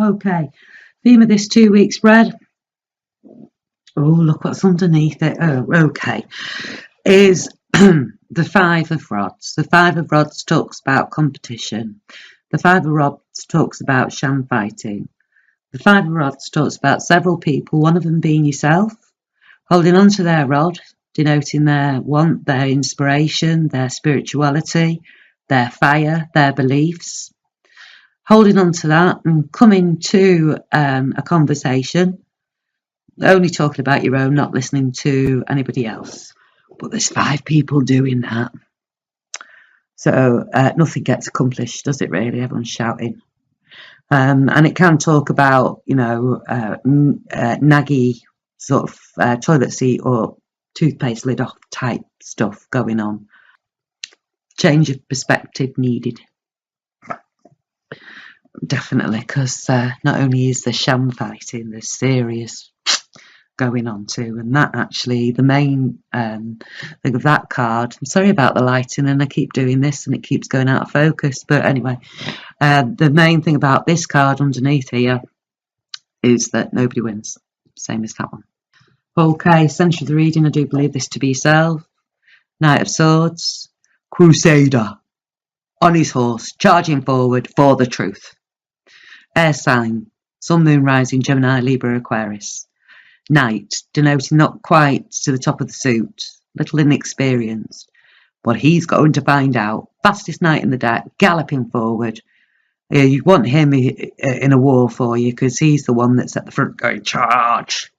Okay, theme of this 2-week spread. Oh, look what's underneath it. Oh, okay. Is the Five of Rods. The Five of Rods talks about competition. The Five of Rods talks about sham fighting. The Five of Rods talks about several people, one of them being yourself, holding on to their rod, denoting their want, their inspiration, their spirituality, their fire, their beliefs. Holding on to that and coming to a conversation, only talking about your own, not listening to anybody else. But there's 5 people doing that. So nothing gets accomplished, does it really? Everyone's shouting. And it can talk about, naggy sort of toilet seat or toothpaste lid off type stuff going on. Change of perspective needed. Definitely, because not only is there sham fighting, there's serious going on too, and that actually the main thing of that card. I'm sorry about the lighting, and I keep doing this and it keeps going out of focus, but anyway, the main thing about this card underneath here is that nobody wins, same as that one. Okay, centre of the reading, I do believe this to be yourself. Knight of Swords, Crusader, on his horse, charging forward for the truth. Air sign, Sun, Moon, Rising, Gemini, Libra, Aquarius. Knight, denoting not quite to the top of the suit, little inexperienced, but he's going to find out. Fastest knight in the deck, galloping forward. You want him in a war for you because he's the one that's at the front going, charge.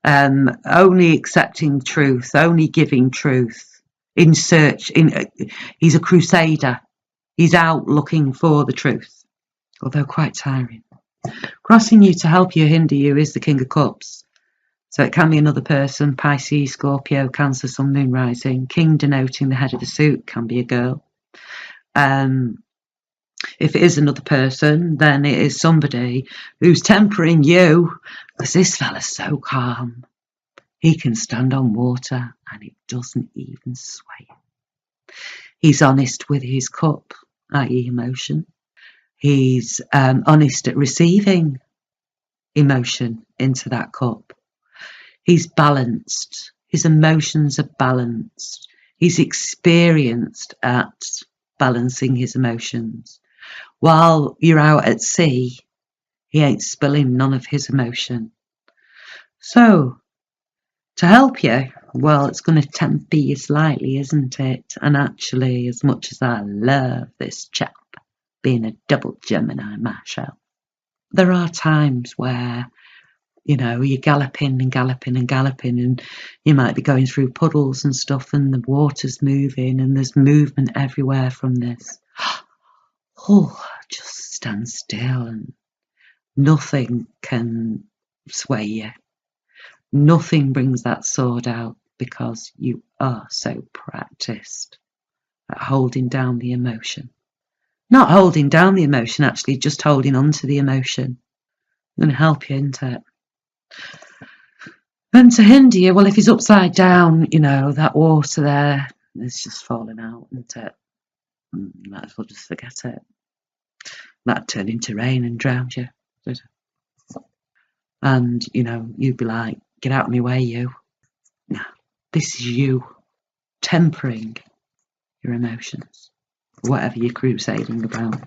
Only accepting truth, only giving truth. He's a crusader. He's out looking for the truth, although quite tiring. Crossing you to help you, hinder you, is the King of Cups. So it can be another person, Pisces, Scorpio, Cancer, Sun, Moon, Rising. King denoting the head of the suit, can be a girl. If it is another person, then it is somebody who's tempering you, because this fella's so calm. He can stand on water and it doesn't even sway. He's honest with his cup, i.e. emotion. He's honest at receiving emotion into that cup. He's balanced. His emotions are balanced. He's experienced at balancing his emotions. While you're out at sea, he ain't spilling none of his emotion. So, to help you, well, it's going to tempt you slightly, isn't it? And actually, as much as I love this chap, being a double Gemini myself, there are times where, you're galloping and galloping and galloping, and you might be going through puddles and stuff, and the water's moving, and there's movement everywhere from this. Oh, just stand still, and nothing can sway you. Nothing brings that sword out because you are so practiced at holding down the emotion. Not holding down the emotion, actually, just holding on to the emotion. I'm going to help you into it. And to hinder you, well, if he's upside down, that water there is just falling out, isn't it? Might as well just forget it. That'd turn into rain and drown you. And, you'd be like, get out of my way, you. No, this is you tempering your emotions, whatever you're crusading about.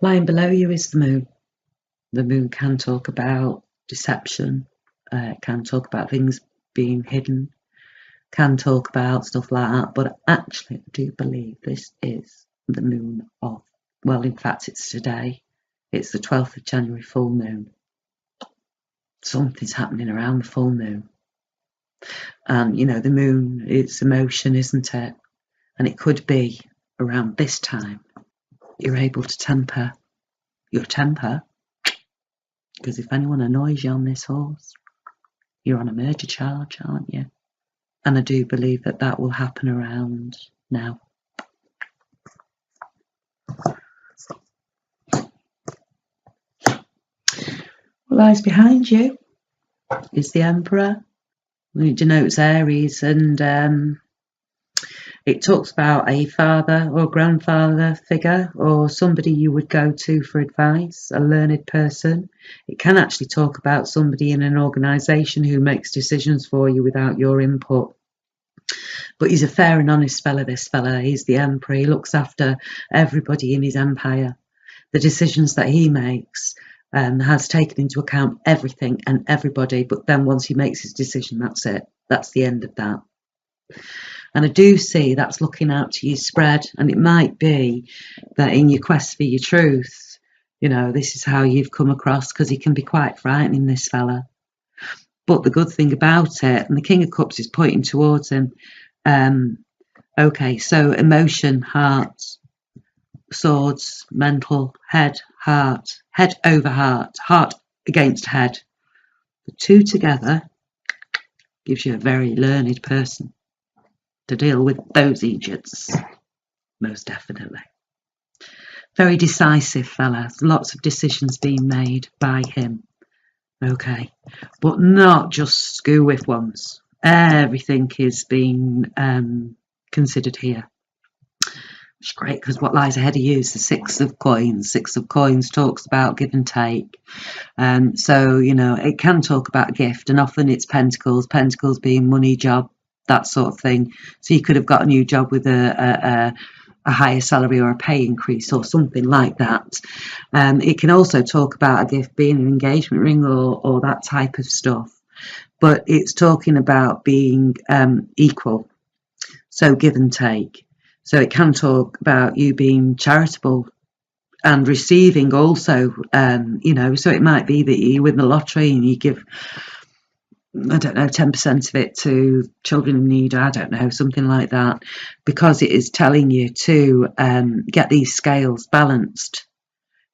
Lying below you is the moon. The moon can talk about deception, can talk about things being hidden, can talk about stuff like that, but actually I do believe this is the moon of, well, in fact it's today, it's the 12th of January full moon. Something's happening around the full moon. And, the moon, it's emotion, isn't it? And it could be around this time you're able to temper your temper. Because if anyone annoys you on this horse, you're on a murder charge, aren't you? And I do believe that will happen around now. What lies behind you is the Emperor. It denotes Aries, and It talks about a father or grandfather figure or somebody you would go to for advice, a learned person. It can actually talk about somebody in an organisation who makes decisions for you without your input. But he's a fair and honest fella, this fella. He's the emperor. He looks after everybody in his empire. The decisions that he makes has taken into account everything and everybody. But then once he makes his decision, that's it. That's the end of that. And I do see that's looking out to you spread. And it might be that in your quest for your truth, you know, this is how you've come across, because he can be quite frightening, this fella. But the good thing about it, and the King of Cups is pointing towards him. Okay, so emotion, heart, swords, mental, head, heart, head over heart, heart against head. The two together gives you a very learned person to deal with those idiots, most definitely. Very decisive fella, lots of decisions being made by him. Okay, but not just screw with ones. Everything is being considered here. It's great, because what lies ahead of you is the Six of Coins. Six of Coins talks about give and take. So, you know, it can talk about gift, and often it's pentacles, pentacles being money, job, that sort of thing. So you could have got a new job with a higher salary or a pay increase or something like that. It can also talk about a gift being an engagement ring or that type of stuff. But it's talking about being equal, so give and take. So it can talk about you being charitable and receiving also, you know, so it might be that you win the lottery and you give, I don't know, 10% of it to children in need, I don't know, something like that, because it is telling you to get these scales balanced,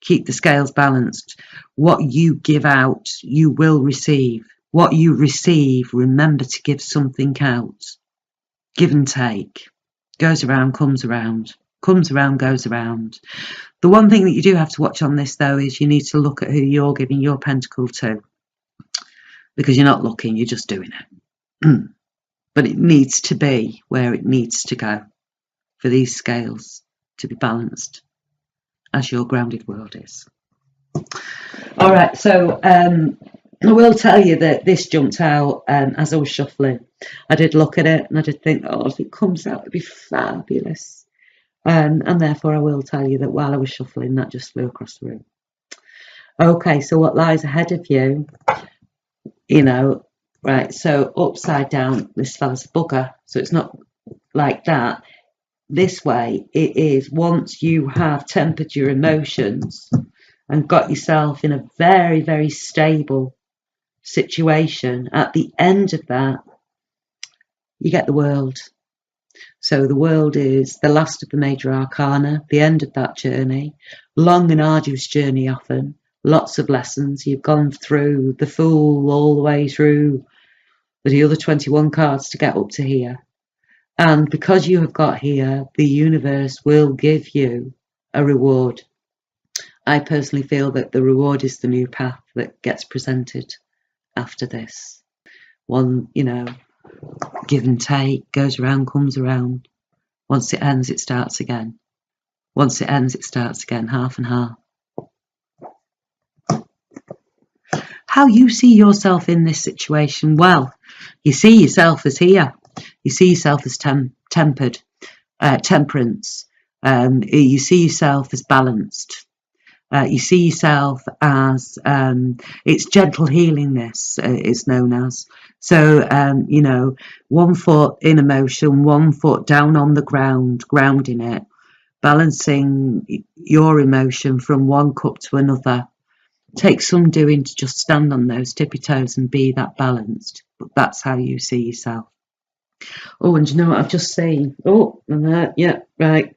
keep the scales balanced. What you give out, you will receive. What you receive, remember to give something out. Give and take. Goes around, comes around. Comes around, goes around. The one thing that you do have to watch on this, though, is you need to look at who you're giving your pentacle to. Because you're not looking, you're just doing it. But it needs to be where it needs to go for these scales to be balanced, as your grounded world is. All right, so I will tell you that this jumped out as I was shuffling. I did look at it and I did think, oh, if it comes out, it'd be fabulous. And therefore I will tell you that while I was shuffling, that just flew across the room. Okay, so what lies ahead of you, you know, right, so upside down, this fella's a bugger, so it's not like that. This way, it is once you have tempered your emotions and got yourself in a very, very stable situation, at the end of that, you get the World. So the World is the last of the major arcana, the end of that journey. Long and arduous journey often, lots of lessons. You've gone through the Fool all the way through the other 21 cards to get up to here. And because you have got here, the universe will give you a reward. I personally feel that the reward is the new path that gets presented after this. One, you know, give and take, goes around, comes around. Once it ends, it starts again. Once it ends, it starts again, half and half. How you see yourself in this situation? Well, you see yourself as here. You see yourself as temperance. You see yourself as balanced. You see yourself as it's gentle healing. This is known as. So you know, 1 foot in emotion, 1 foot down on the ground, grounding it, balancing your emotion from one cup to another. Takes some doing to just stand on those tippy toes and be that balanced. But that's how you see yourself. Oh, and you know what I've just seen? Oh, yeah, right.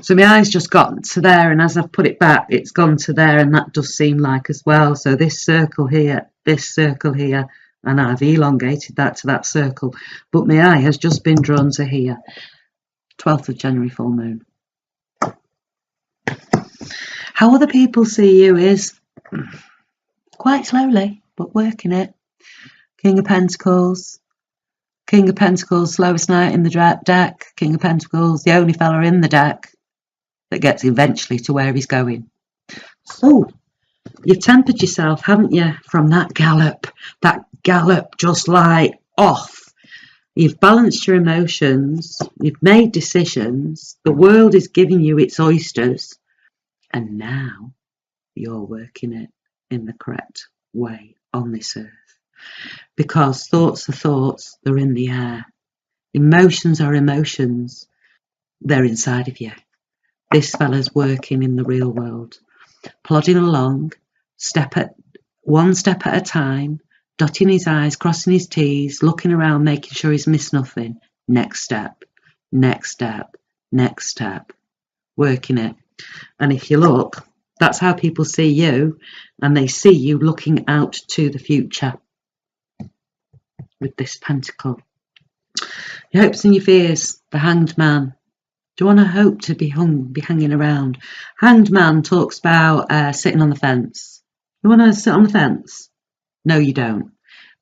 So my eyes just got to there, and as I've put it back, it's gone to there, and that does seem like as well. So this circle here, and I've elongated that to that circle. But my eye has just been drawn to here. 12th of January, full moon. How other people see you is quite slowly, but working it. King of Pentacles, King of Pentacles, slowest knight in the deck. King of Pentacles, the only fella in the deck that gets eventually to where he's going. So, you've tempered yourself, haven't you, from that gallop? That gallop just like off. You've balanced your emotions. You've made decisions. The world is giving you its oysters. And now you're working it in the correct way on this earth. Because thoughts are thoughts, they're in the air. Emotions are emotions, they're inside of you. This fella's working in the real world, plodding along, one step at a time, dotting his I's, crossing his T's, looking around, making sure he's missed nothing. Next step, next step, next step, working it. And if you look, that's how people see you, and they see you looking out to the future with this pentacle. Your hopes and your fears, the Hanged Man. Do you want to hope to be hanging around? Hanged Man talks about sitting on the fence. You want to sit on the fence? No, you don't.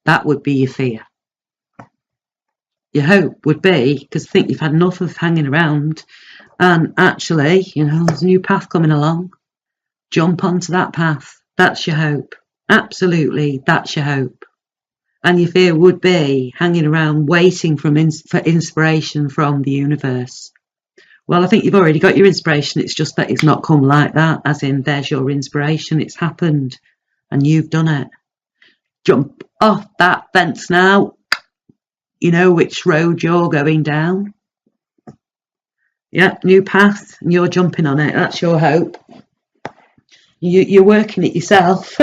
That would be your fear. Your hope would be, because I think you've had enough of hanging around, and actually, there's a new path coming along. Jump onto that path. That's your hope. Absolutely, that's your hope. And your fear would be hanging around waiting for inspiration from the universe. Well, I think you've already got your inspiration. It's just that it's not come like that, as in there's your inspiration. It's happened and you've done it. Jump off that fence now. You know which road you're going down. Yeah, new path, and you're jumping on it. That's your hope. You're working it yourself.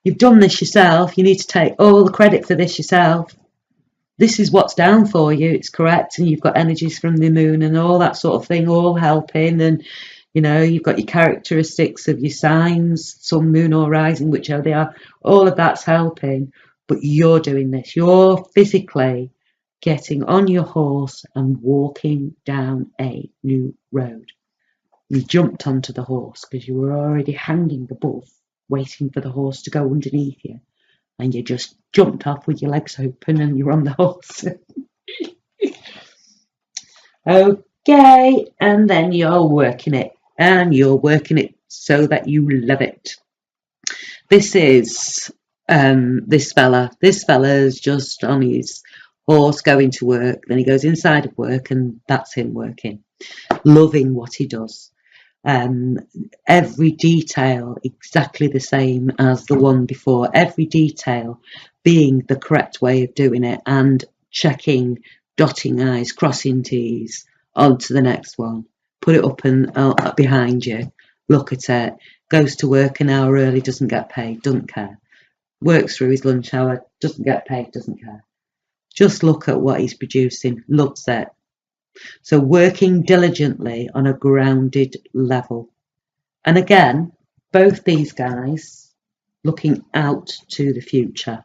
You've done this yourself. You need to take all the credit for this yourself. This is what's down for you. It's correct. And you've got energies from the moon and all that sort of thing, all helping. And, you've got your characteristics of your signs, sun, moon or rising, whichever they are. All of that's helping. But you're doing this. You're physically getting on your horse and walking down a new road. You jumped onto the horse because you were already hanging above, waiting for the horse to go underneath you. And you just jumped off with your legs open and you're on the horse. Okay, and then you're working it. And you're working it so that you love it. This is this fella. This fella's just on his horse going to work. Then he goes inside of work and that's him working. Loving what he does. Every detail exactly the same as the one before, every detail being the correct way of doing it and checking, dotting I's, crossing T's onto the next one. Put it up and behind you, look at it, goes to work an hour early, doesn't get paid, doesn't care. Works through his lunch hour, doesn't get paid, doesn't care. Just look at what he's producing, loves it. So working diligently on a grounded level. And again, both these guys looking out to the future.